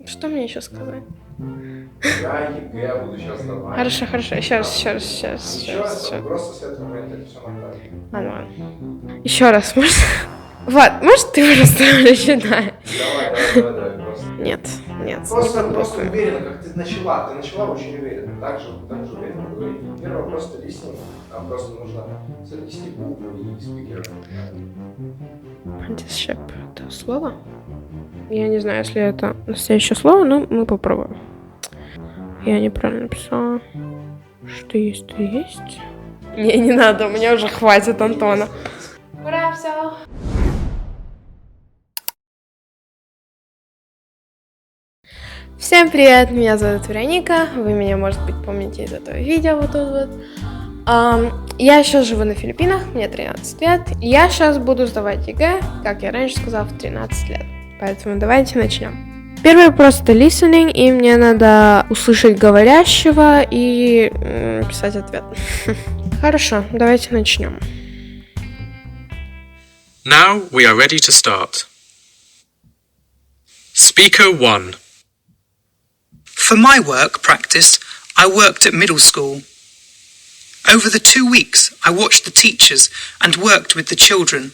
Что мне еще сказать? Я ЕГЭ буду сейчас давать. Хорошо. Еще раз. Просто с этого момента это все нормально. Ладно. Еще раз, может? Влад, может ты просто начинаешь? Давай, просто. Нет, Просто уверенно, как ты начала. Ты начала очень уверенно. Так же уверенно говорить. Первый просто listening, а просто нужно занести букву и спикера. Apprenticeship — это слово? Я не знаю, если это настоящее слово, но мы попробуем. Я неправильно написала. Что есть, то есть. Не надо, у меня уже хватит Антона. Ура, все. Всем привет, меня зовут Вероника. Вы меня, может быть, помните из этого видео вот тут вот. Я сейчас живу на Филиппинах, мне 13 лет. Я сейчас буду сдавать ЕГЭ, как я раньше сказала, в 13 лет. Поэтому давайте начнем. Первый просто listening, и мне надо услышать говорящего и писать ответ. Хорошо, давайте начнем. Now we are ready to start. Speaker 1. For my work practice, I worked at middle school. Over the 2 weeks, I watched the teachers and worked with the children.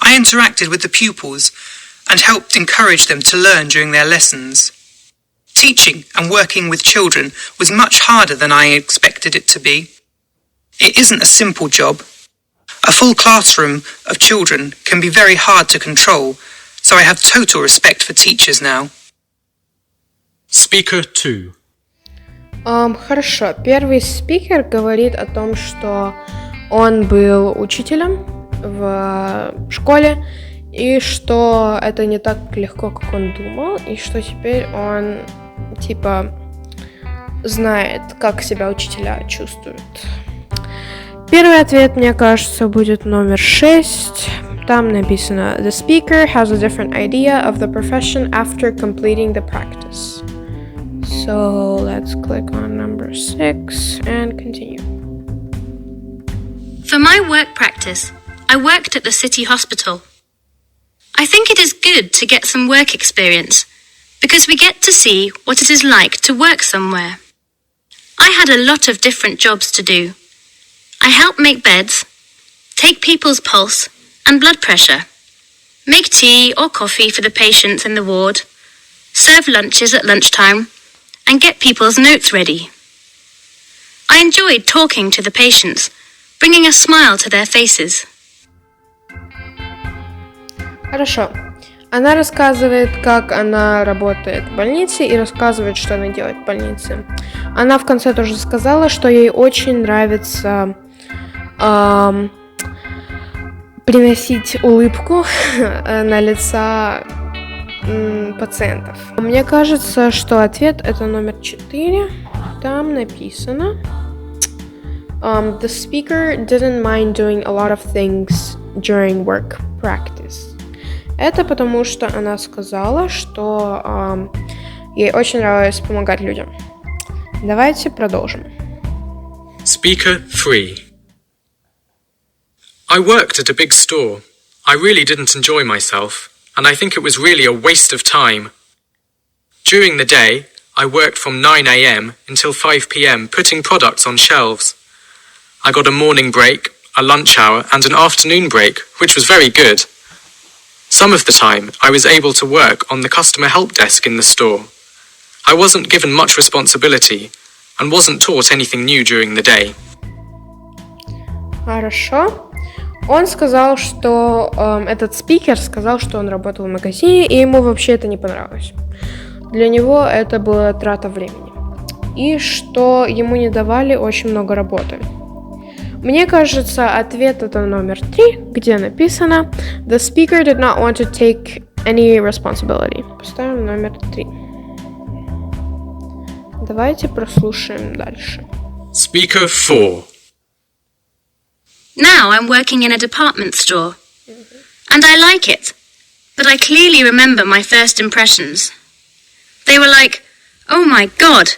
I interacted with the pupils and helped encourage them to learn during their lessons. Teaching and working with children was much harder than I expected it to be. It isn't a simple job. A full classroom of children can be very hard to control, so I have total respect for teachers now. Speaker 2. Хорошо. Первый спикер говорит о том, что он был учителем в школе, и что это не так легко, как он думал, и что теперь он, знает, как себя учителя чувствуют. Первый ответ, мне кажется, будет номер 6. Там написано: The speaker has a different idea of the profession after completing the practice. So let's click on number 6 and continue. For my work practice, I worked at the city hospital. I think it is good to get some work experience because we get to see what it is like to work somewhere. I had a lot of different jobs to do. I help make beds, take people's pulse and blood pressure, make tea or coffee for the patients in the ward, serve lunches at lunchtime, and get people's notes ready. I enjoyed talking to the patients, bringing a smile to their faces. Хорошо. Она рассказывает, как она работает в больнице, и рассказывает, что она делает в больнице. Она в конце тоже сказала, что ей очень нравится приносить улыбку на лица пациентов. Мне кажется, что ответ это номер 4. Там написано: The speaker didn't mind doing a lot of things during work practice. Это потому, что она сказала, что ей очень нравилось помогать людям. Давайте продолжим. Speaker 3. I worked at a big store. I really didn't enjoy myself, and I think it was really a waste of time. During the day, I worked from 9 a.m. until 5 p.m. putting products on shelves. I got a morning break, a lunch hour, and an afternoon break, which was very good. Some of the time, I was able to work on the customer help desk in the store. I wasn't given much responsibility and wasn't taught anything new during the day. Хорошо. Он сказал, что этот спикер сказал, что он работал в магазине, и ему вообще это не понравилось. Для него это была трата времени. И что ему не давали очень много работы. Мне кажется, ответ это номер 3, где написано: The speaker did not want to take any responsibility. Поставим номер 3. Давайте прослушаем дальше. Speaker 4. Now I'm working in a department store, and I like it, but I clearly remember my first impressions. They were like, oh my god,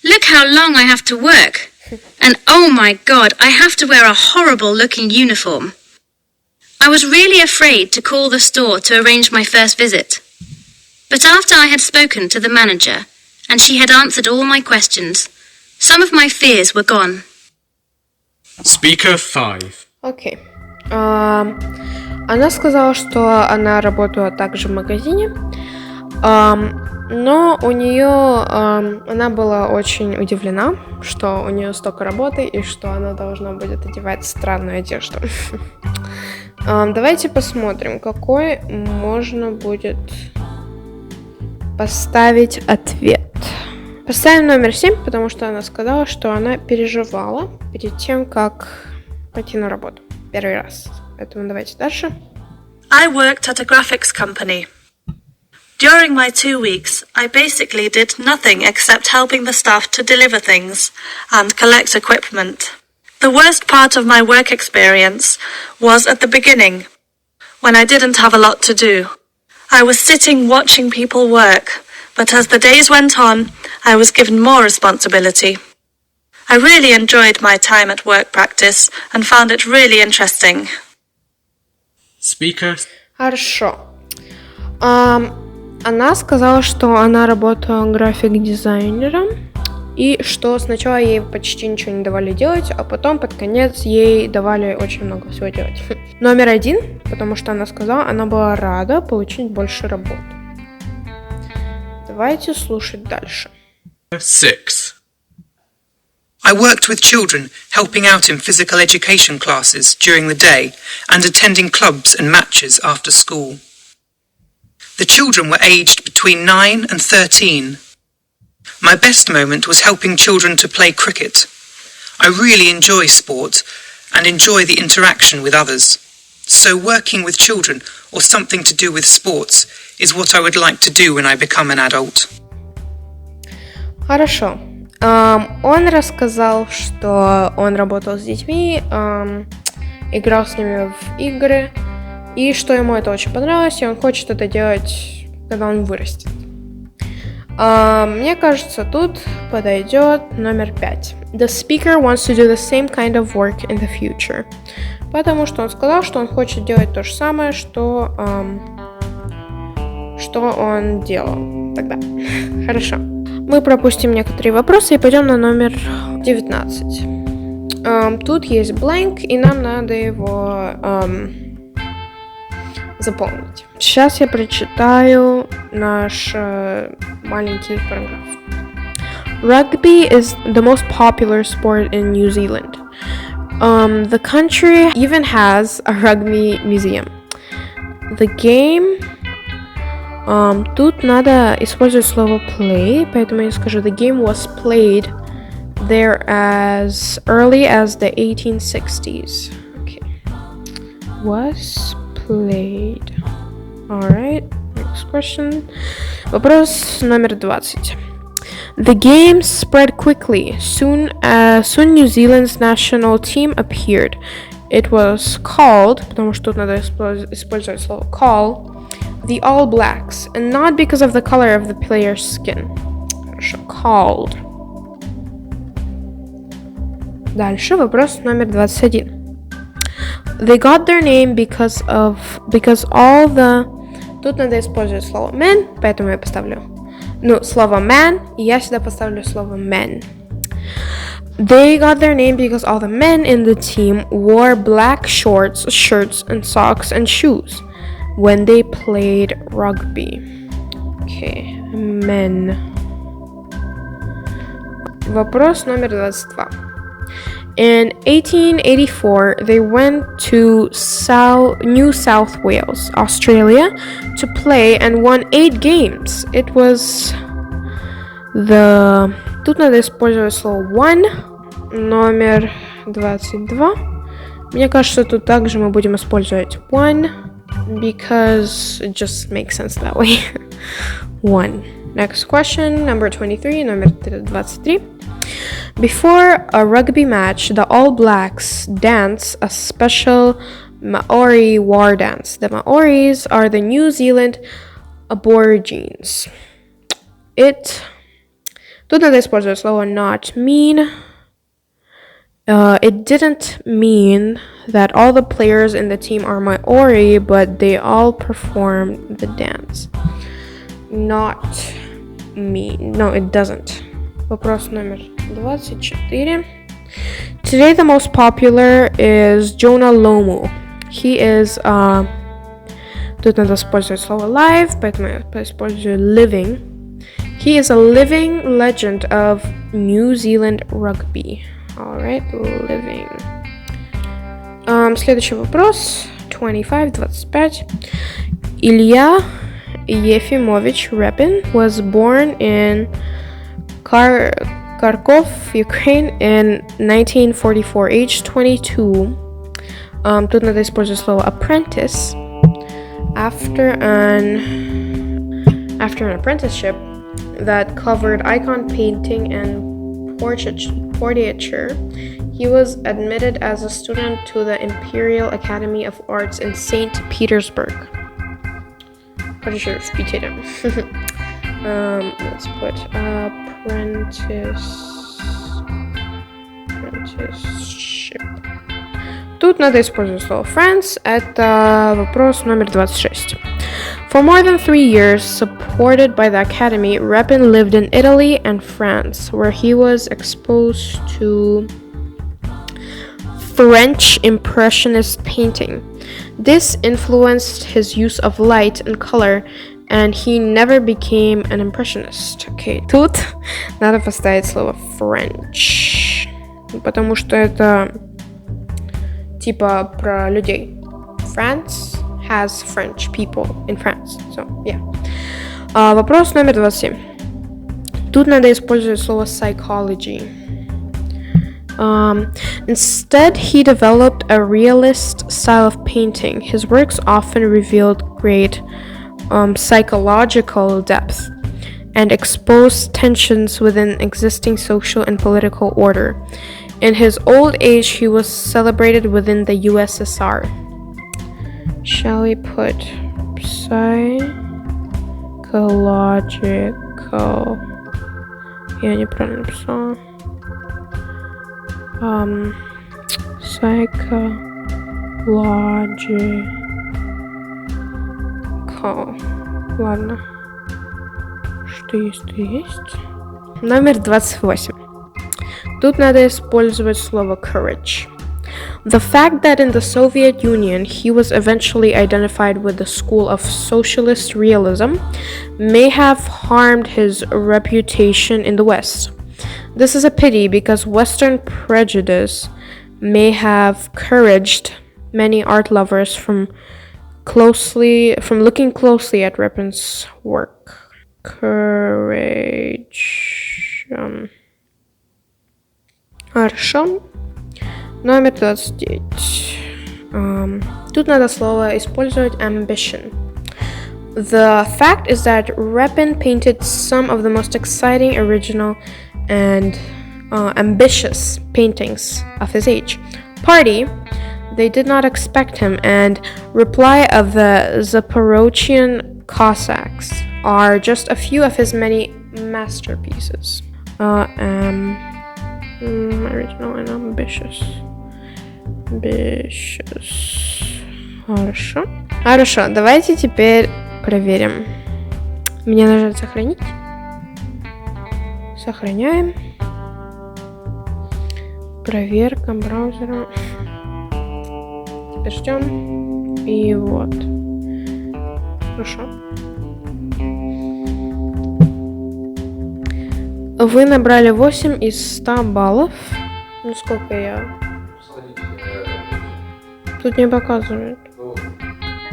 look how long I have to work, and oh my god, I have to wear a horrible looking uniform. I was really afraid to call the store to arrange my first visit. But after I had spoken to the manager, and she had answered all my questions, some of my fears were gone. Speaker 5. Окей. Она сказала, что она работала также в магазине, но у нее она была очень удивлена, что у нее столько работы и что она должна будет одевать странную одежду. Давайте посмотрим, какой можно будет поставить ответ. Поставим номер 7, потому что она сказала, что она переживала перед тем, как пойти на работу. Первый раз. Поэтому давайте дальше. I worked at a graphics company. During my 2 weeks, I basically did nothing except helping the staff to deliver things and collect equipment. The worst part of my work experience was at the beginning, when I didn't have a lot to do. I was sitting watching people work, but as the days went on, I was given more responsibility. I really enjoyed my time at work practice and found it really interesting. Speaker. Хорошо. Она сказала, что она работала график-дизайнером, и что сначала ей почти ничего не давали делать, а потом под конец ей давали очень много всего делать. Номер 1, потому что она сказала, она была рада получить больше работы. Давайте слушать дальше. 6. I worked with children, helping out in physical education classes during the day and attending clubs and matches after school. The children were aged between 9 and 13. My best moment was helping children to play cricket. I really enjoy sport and enjoy the interaction with others. So working with children or something to do with sports is what I would like to do when I become an adult. Хорошо. Он рассказал, что он работал с детьми, играл с ними в игры, и что ему это очень понравилось, и он хочет это делать, когда он вырастет. Мне кажется, тут подойдет номер 5. The speaker wants to do the same kind of work in the future. Потому что он сказал, что он хочет делать то же самое, что он делал тогда. Хорошо. Мы пропустим некоторые вопросы и пойдем на номер 19. Тут есть blank, и нам надо его заполнить. Сейчас я прочитаю наш маленький параграф. Rugby is the most popular sport in New Zealand. The country even has a rugby museum. The game... тут надо использовать слово play, поэтому я скажу the game was played there as early as the 1860s. Okay. Was played. Alright, next question. Вопрос номер 20. The game spread quickly. Soon New Zealand's national team appeared. It was called, потому что тут надо использовать слово call, the All Blacks, and not because of the color of the player's skin. Хорошо, called. Дальше вопрос номер 21. They got their name because all the... Тут надо использовать слово men, поэтому я поставлю слово man, и я сюда поставлю слово men. They got their name because all the men in the team wore black shorts, shirts, and socks and shoes when they played rugby. Okay, men. Вопрос номер 22. In 1884, they went to New South Wales, Australia, to play and won 8 games. It was the... Тут надо использовать слово one. Номер 22. Мне кажется, тут также мы будем использовать one, because it just makes sense that way. One. Next question, number 23, номер 23. Before a rugby match, the All Blacks dance a special Maori war dance. The Maoris are the New Zealand Aborigines. Тут надо использовать слово not mean. It didn't mean that all the players in the team are Maori, but they all performed the dance. not me. No, it doesn't. Вопрос номер 24. Today the most popular is Jonah Lomu. He is, тут надо использовать слово live, поэтому я использую living. He is a living legend of New Zealand rugby. Alright, living. Следующий вопрос. 25. Ilya Yefimovich Repin was born in Kharkov, Ukraine in 1944, aged 22. Тут надо использовать слово apprentice. After an apprenticeship that covered icon painting and portraiture, he was admitted as a student to the Imperial Academy of Arts in St. Petersburg. В Питере. Let's put apprenticeship. Тут надо использовать слово friends. Это вопрос номер 26. For more than 3 years, supported by the Academy, Repin lived in Italy and France, where he was exposed to French Impressionist painting. This influenced his use of light and color, and he never became an impressionist. Okay, тут надо поставить слово French, потому что это типа про людей. France has French people in France. So, yeah. Вопрос номер 27. Тут надо использовать слово psychology. Instead, he developed a realist style of painting. His works often revealed great psychological depth and exposed tensions within existing social and political order. In his old age, he was celebrated within the USSR. Shall we put psychological? Я неправильно написала. Psychological. Ладно. Что есть, то есть. Номер 28. Тут надо использовать слово courage. The fact that in the Soviet Union he was eventually identified with the school of socialist realism may have harmed his reputation in the West. This is a pity because Western prejudice may have encouraged many art lovers from looking closely at Repin's work. Courage. Хорошо. Номер 29. Тут надо слово использовать ambition. The fact is that Repin painted some of the most exciting, original, and ambitious paintings of his age. Party, they did not expect him, and Reply of the Zaporozhian Cossacks are just a few of his many masterpieces. Original and ambitious. Хорошо, давайте теперь проверим. Мне нажать сохранить. Сохраняем. Проверка браузера. Теперь ждем. И вот. Хорошо. Вы набрали 8 из 100 баллов. Ну, сколько я? Тут не показывает.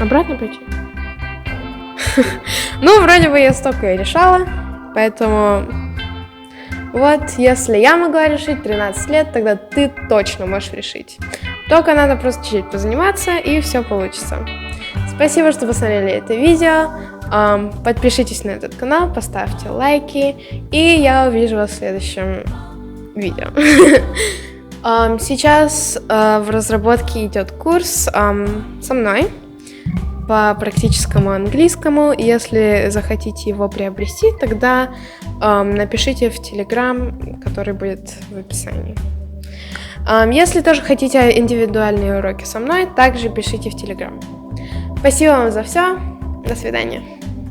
Обратно пойти? Ну, вроде бы я столько и решала. Поэтому вот, если я могла решить 13 лет, тогда ты точно можешь решить. Только надо просто чуть-чуть позаниматься, и все получится. Спасибо, что посмотрели это видео. Подпишитесь на этот канал, поставьте лайки, и я увижу вас в следующем видео. Сейчас в разработке идет курс со мной по практическому английскому. Если захотите его приобрести, тогда напишите в Telegram, который будет в описании. Если тоже хотите индивидуальные уроки со мной, также пишите в Telegram. Спасибо вам за все. До свидания.